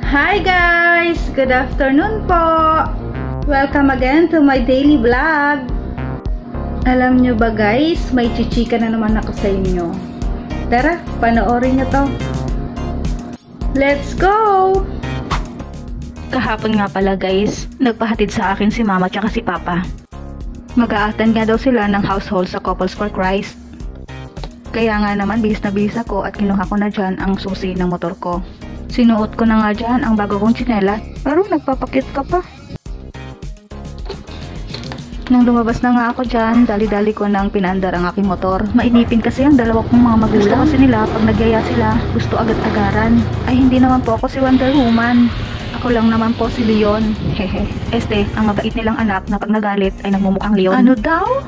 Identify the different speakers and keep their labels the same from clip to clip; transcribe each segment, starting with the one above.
Speaker 1: Hi guys! Good afternoon po! Welcome again to my daily vlog. Alam nyo ba guys, may chichika na naman ako sa inyo. Tara, panoorin nyo to. Let's go! Kahapon nga pala guys, nagpahatid sa akin si mama at si papa. Mag-a-attend nga daw sila ng household sa Couples for Christ. Kaya nga naman bilis na bilis ako at kinuha ko na dyan ang susi ng motor ko. Sinuot ko na nga dyan ang bago kong tsinelas, pero nagpapakit ka pa. Nung lumabas na nga ako dyan, dali-dali ko nang pinandar ang aking motor. Mainipin kasi ang dalawa kong mga magulang. Gusto kasi nila, pag nagyaya sila, gusto agad-agaran. Ay hindi naman po ako si Wonder Woman. Ako lang naman po si Leon. Hehe. Ang mabait nilang anak na pag nagalit ay nagmumukhang Leon. Ano daw?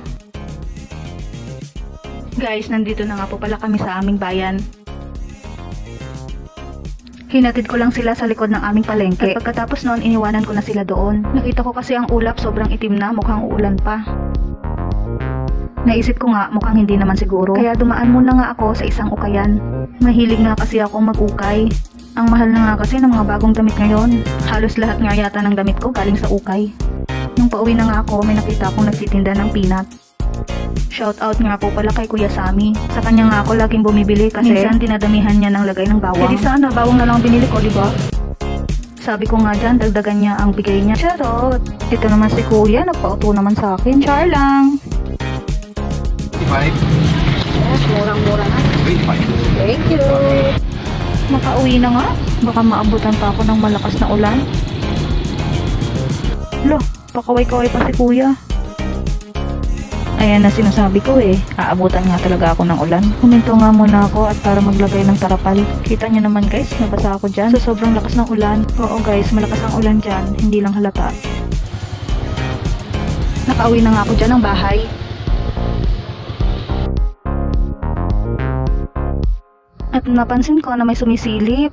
Speaker 1: Guys, nandito na nga po pala kami sa aming bayan. Hinatid ko lang sila sa likod ng aming palengke. At pagkatapos noon, iniwanan ko na sila doon. Nakita ko kasi ang ulap sobrang itim na, mukhang uulan pa. Naisip ko nga, mukhang hindi naman siguro. Kaya dumaan muna nga ako sa isang ukayan. Mahilig nga kasi ako mag-ukay. Ang mahal na nga kasi ng mga bagong damit ngayon. Halos lahat nga yata ng damit ko galing sa ukay. Nung pauwi na nga ako, may nakita akong nagtitinda ng peanut. Shoutout nga po pala kay Kuya Sammy. Sa kanya nga ako laging bumibili kasi minsan dinadamihan niya ng lagay ng bawang. Hindi sana, bawang na lang binili ko, diba? Sabi ko nga dyan, dagdagan niya ang bigay niya. Charot! Ito naman si Kuya, nagpauto naman sa akin. Char lang!
Speaker 2: 5?
Speaker 1: Yes, murang-mura na.
Speaker 2: 5.
Speaker 1: Thank you! Makauwi na nga. Baka maabutan pa ako ng malakas na ulan. Lo, pakaway-kaway pa si Kuya. Ayan na sinasabi ko eh, aabutan nga talaga ako ng ulan. Huminto nga muna ako at para maglagay ng tarapal. Kita nyo naman guys, nabasa ako dyan sa sobrang lakas ng ulan. Oo guys, malakas ang ulan dyan, hindi lang halata. Nakauwi na nga ako dyan ng bahay. At napansin ko na may sumisilip.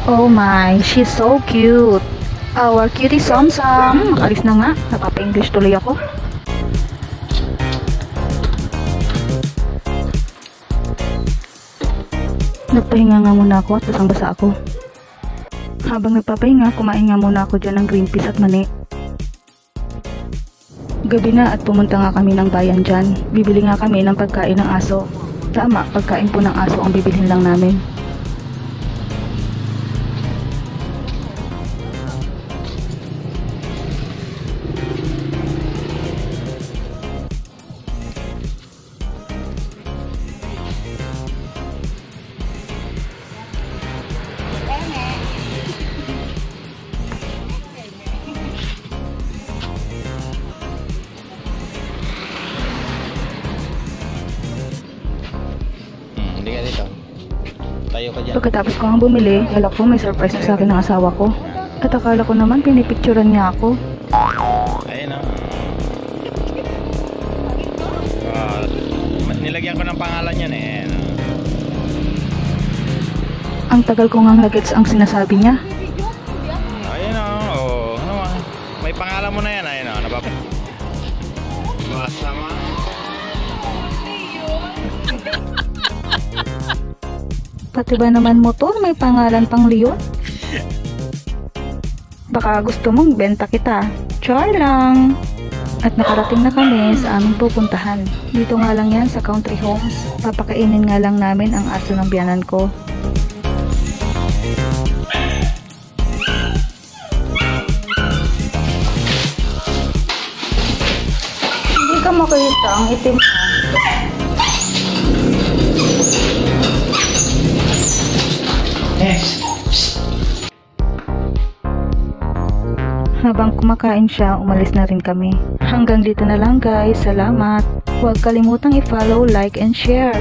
Speaker 1: Oh my, she's so cute. Our cutie Samsam. Makalis na nga, napapa-English tuloy ako. Nagpahinga nga muna ako at basang-basa ako. Habang nagpapahinga, kumain nga muna ako dyan ng green peas at mani. Gabi na at pumunta nga kami ng bayan dyan. Bibili nga kami ng pagkain ng aso. Tama, pagkain po ng aso ang bibilhin lang namin.
Speaker 2: Hindi ka dito. Tayo ka dyan.
Speaker 1: Pagkatapos ko nga bumili, akala ko may surprise na sa akin ng asawa ko. At akala ko naman pinipicturan niya ako.
Speaker 2: Ayun o. Nilagyan ko ng pangalan yan eh.
Speaker 1: Ang tagal ko nga nagets ang sinasabi niya.
Speaker 2: Ayun o. May pangalan mo na yan. Ayun o. Basta mo.
Speaker 1: Pati ba naman motor may pangalan pang Leon? Baka gusto mong benta kita. Char lang! At nakarating na kami sa aming pupuntahan. Dito nga lang yan sa Country Homes. Papakainin nga lang namin ang aso ng biyanan ko. Hindi ka makita ang itim mo. Habang kumakain siya, umalis na rin kami. Hanggang dito na lang guys. Salamat. Huwag kalimutang i-follow, like, and share.